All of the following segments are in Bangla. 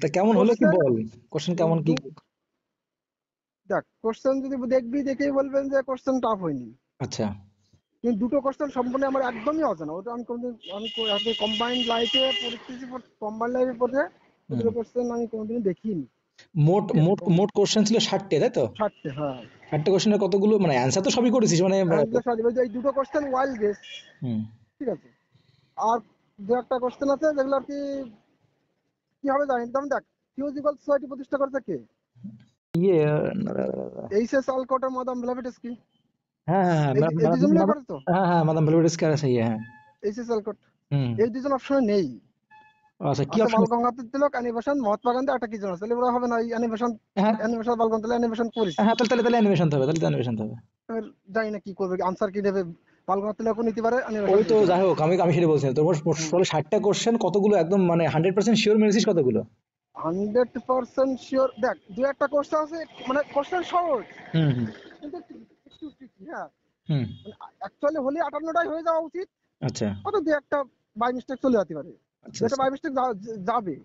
তা কেমন হলো কি কোশ্চেন বল, কোশ্চেন কেমন কি? দেখ, কোশ্চেন যদি দেখবি দেখেই বলবেন যে কোশ্চেন টাফ হয়নি। আচ্ছা। কিন্তু দুটো কোশ্চেন সম্পূর্ণ আমার একদমই অজানা। ওটা আমি কোনোদিন কম্বাইন্ড লাইফে পরিস্থিতি, কম্বাইন্ড লাইফে পড়ে ওই হুম। দুটো কোশ্চেন আমি কোনোদিন দেখিনি। মোট ঠিক আছে, মোট মোট কোশ্চেন ছিল 60টে, তাই তো? 60টে, হ্যাঁ। 60টে কোশ্চেনের কতগুলো মানে অ্যান্সার তো সবই করেছিস মানে এই দুটো কোশ্চেন ওয়াইল্ড গেস। হুম। ঠিক আছে। আর দু একটা কোশ্চেন আছে যেগুলো আর কি কি হবে জানি না। যেমন দেখ, থিওলজিক্যাল সোসাইটি প্রতিষ্ঠা করেছে কে? ইয়ে এইচএস আলকট আর মাদাম ব্লেভাটস্কি। হ্যাঁ হ্যাঁ হ্যাঁ এই দুজন মিলে করে তো, হ্যাঁ হ্যাঁ মাদাম ভেলভেটস কে আছে, হ্যাঁ। এইচএস আলকট। হুম। এই দুজন অপশনে নেই। আচ্ছা, কি আছে অপশন? বাল গঙ্গাধর তিলক, অ্যানিমেশন, মহাত্মা গান্ধী, একটা কি জন আছে, তাহলে ওরা হবে না। এই অ্যানিমেশন, হ্যাঁ অ্যানিমেশন বাল গঙ্গাধর অ্যানিমেশন করিস। হ্যাঁ, তাহলে তাহলে তাহলে অ্যানিমেশন হবে, তাহলে অ্যানিমেশন হবে। এবার জানি না কি করবে, আনসার কি দেবে। বাল গঙ্গাধর তিলকও নিতে পারে, ওই অ্যানিমেশন তো নিতে যাই পারে। হোক, আমি আমি সেটা বলছি তোর টোটাল 60টা কোশ্চেন, কতগুলো একদম মানে 100% শিওর মেরেছিস কতগুলো? 100% শিওর। দেখ, দু একটা কোশ্চেন আছে, মানে কোশ্চেন সহজ হুম হুম কিন্তু একটু একটু tricky, হ্যাঁ। হুম। মানে অ্যাকচুয়ালি হলে 58টাই হয়ে যাওয়া উচিত। আচ্ছা হয়তো দু একটা বাই মিস্টেক চলে যেতে পারে। আচ্ছা যেটা আচ্ছা বাই মিস্টেক যাবে।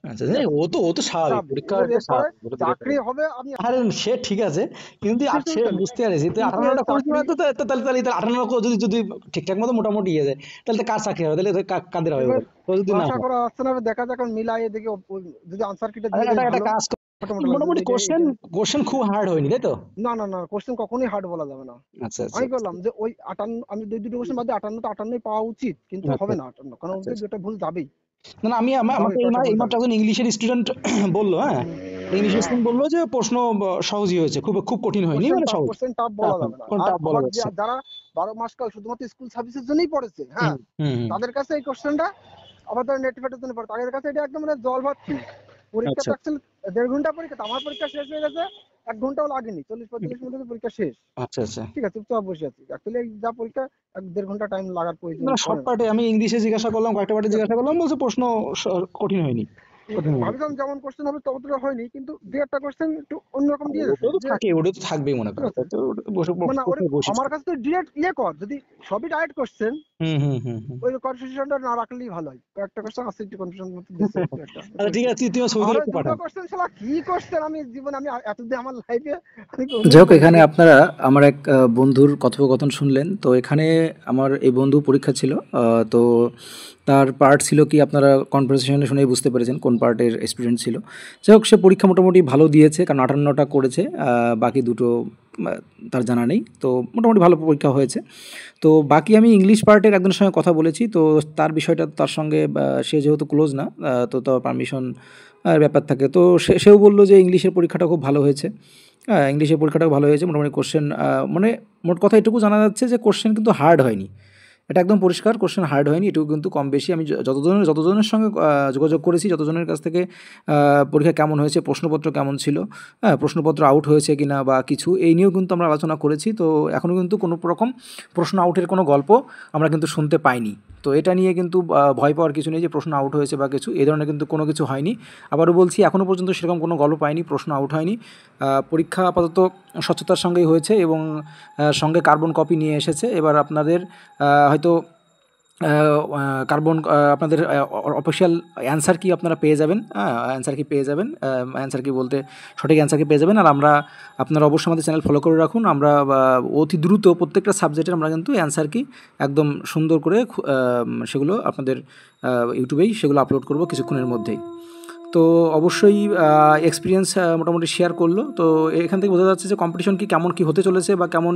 আচ্ছা। ঠিক আছে, ও তো স্বাভাবিক, যাবে। পরীক্ষা এবার এটা এরপরে স্বাভাবিক, ওটা তো যেটা চাকরি হবে আমি আরে সে ঠিক আছে, কিন্তু আর সে বুঝতে বুঝতে পারছি তুই কিন্তু এর 58টা করেছিস চাকরি, মানে তো তাহলে তাহলে তাহলে 58 যদি যদি ঠিকঠাক মতো মোটামুটি ইয়ে যায়, তাহলে তো কার চাকরি হবে, তাহলে তো কাদের হবে এবার বল, তো যদি না আশা হয়। করা যাচ্ছে না। এবার দেখা যাক, এখন মিলাই এদিকে যদি আনসার কিটা আরে দিয়ে দেয় একটা ভালো। কাজ কর, মোটামুটি লাগছে মোটামুটি যদি এটা কোশ্চেন এটা কোশ্চেন খুব হার্ড হয়নি, তাই তো? না না না, কোশ্চেন কখনোই হার্ড বলা যাবে না। আচ্ছা আচ্ছা আমি আচ্ছা বললাম যে ওই 58, আমি দুই দুটো কোশ্চেন বাদে 58 তো 58 পাওয়া উচিত, কিন্তু আচ্ছা হবে না 58, কারণ আচ্ছা ওদের আচ্ছা। যেটা ভুল যাবেই। না না, যাবে, আমাকে কয়েকটা ভুল এইমাত্র যাবে। একজন ইংলিশের স্টুডেন্ট বললো, হ্যাঁ, হুম, ইংলিশ হ্যাঁ। স্টুডেন্ট বললো যে প্রশ্ন সহজই হয়েছে, খুব খুব কঠিন হয়নি, মানে সহজ। কোশ্চেন টাফ হ্যাঁ বলা হ্যাঁ, যাবে না। কোন আর টাফ বলা আবার যাচ্ছে। যারা 12 মাস কাল শুধুমাত্র স্কুল সার্ভিসের জন্যই পড়েছে, হুম হ্যাঁ, হুম হুম। তাদের কাছে এই কোশ্চেনটা, আবার ধর নেট ফেটের জন্য পড়ে, তাদের কাছে এটা একদম মানে জল ভাত। পরীক্ষা আচ্ছা। তো অ্যাকচুয়ালি 1.5 ঘন্টা পরীক্ষা, তো আমার পরীক্ষা শেষ হয়ে গেছে 1 ঘন্টাও লাগেনি, 40-45 মিনিটের পরীক্ষা শেষ। আচ্ছা আচ্ছা। ঠিক আছে, চুপচাপ বসে আছি। অ্যাকচুয়ালি যা পরীক্ষা 1-1.5 ঘন্টা টাইম লাগার প্রয়োজন না, সব পড়ে না। পার্টে আমি ইংলিশে জিজ্ঞাসা করলাম, কয়েকটা পার্টে ঠিক আছে, জিজ্ঞাসা করলাম, বলছে প্রশ্ন কঠিন হয়নি, কঠিন হয়নি। ভাবছিলাম যেমন কোশ্চেন হবে ততটা হয়নি, কিন্তু দু একটা কোশ্চেন একটু অন্যরকম দিয়েছে ওটা তো যে, থাকে, ওটা তো থাকবেই মনে ঠিক করো, আছে, ওটা তো বসে মানে ওরে প্রশ্ন বসেছে। আমার কাছে তো ডিরেক্ট ইয়ে কর, যদি সবই ডাইরেক্ট কোশ্চেন, হুম হুম হুম হুম। ওই কনফিউশনটা না রাখলেই ভালো হয়। কয়েকটা কোশ্চেন আছে একটু কনফিউশন মতো দিচ্ছে দু একটা, আচ্ছা ঠিক হয়েছে। আছে, তুই আমার ছবি আর তুলে ওই একটু দুটো পাঠা। কোশ্চেন ছাড়া কি কোশ্চেন, আমি জীবনে আমি এতদিন আমার লাইফে আমি যাই কোনোদিন হোক, এখানে পড়িনি। আপনারা আমার এক বন্ধুর কথোপকথন শুনলেন। তো এখানে আমার এই বন্ধু পরীক্ষা ছিল, তো তার পার্ট ছিল কি, আপনারা কনভারসেশনে শুনেই বুঝতে পেরেছেন কোন পার্টের স্টুডেন্ট ছিল। যাই হোক, সে পরীক্ষা মোটামুটি ভালো দিয়েছে, কারণ 58টা করেছে, বাকি দুটো তার জানা নেই। তো মোটামুটি ভালো পরীক্ষা হয়েছে। তো বাকি আমি ইংলিশ পার্টের একজনের সঙ্গে কথা বলেছি, তো তার বিষয়টা তার সঙ্গে সে যেহেতু ক্লোজ না, তো তার পারমিশন ব্যাপার থাকে। তো সেও বললো যে ইংলিশের পরীক্ষাটা খুব ভালো হয়েছে। হ্যাঁ, ইংলিশের পরীক্ষাটাও ভালো হয়েছে। মোটামুটি কোশ্চেন, মানে মোট কথা এটুকু জানা যাচ্ছে যে কোশ্চেন কিন্তু হার্ড হয়নি। এটা একদম পরিষ্কার, কোশ্চেন হার্ড হয়নি। এটুকু কিন্তু কম বেশি আমি যতজনের সঙ্গে যোগাযোগ করেছি, যতজনের কাছ থেকে পরীক্ষা কেমন হয়েছে, প্রশ্নপত্র কেমন ছিল, হ্যাঁ, প্রশ্নপত্র আউট হয়েছে কিনা বা কিছু, এই নিয়েও কিন্তু আমরা আলোচনা করেছি। তো এখনও কিন্তু কোনো রকম প্রশ্ন আউটের কোনো গল্প আমরা কিন্তু শুনতে পাইনি। তো এটা নিয়ে কিন্তু ভয় পাওয়ার কিছু নেই যে প্রশ্ন আউট হয়েছে বা কিছু, এই ধরনের কিন্তু কোনো কিছু হয়নি। আবারও বলছি, এখনও পর্যন্ত সেরকম কোনো গল্প পাইনি, প্রশ্ন আউট হয়নি। পরীক্ষা আপাতত স্বচ্ছতার সঙ্গেই হয়েছে, এবং সঙ্গে কার্বন কপি নিয়ে এসেছে। এবার আপনাদের হয়তো কার্বন, আপনাদের অফিসিয়াল অ্যান্সার কি আপনারা পেয়ে যাবেন, অ্যান্সার কি পেয়ে যাবেন, অ্যান্সার কি বলতে সঠিক অ্যান্সার কি পেয়ে যাবেন। আর আমরা, আপনারা অবশ্যই আমাদের চ্যানেল ফলো করে রাখুন। আমরা অতি দ্রুত প্রত্যেকটা সাবজেক্টের আমরা কিন্তু অ্যান্সার কি একদম সুন্দর করে সেগুলো আপনাদের ইউটিউবেই সেগুলো আপলোড করব কিছুক্ষণের মধ্যেই। তো অবশ্যই এক্সপিরিয়েন্স মোটামুটি শেয়ার করলো। তো এখান থেকে বোঝা যাচ্ছে যে কম্পিটিশন কি কেমন কি হতে চলেছে, বা কেমন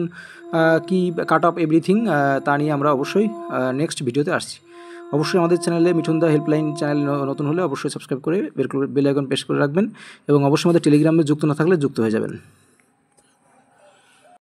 কি কাট অফ এভরিথিং, তা নিয়ে আমরা অবশ্যই নেক্সট ভিডিওতে আসছি। অবশ্যই আমাদের চ্যানেলে, মিঠুন দা হেল্পলাইন চ্যানেল নতুন হলে অবশ্যই সাবস্ক্রাইব করে বেল আইকন প্রেস করে রাখবেন, এবং অবশ্যই আমাদের টেলিগ্রামে যুক্ত না থাকলে যুক্ত হয়ে যাবেন।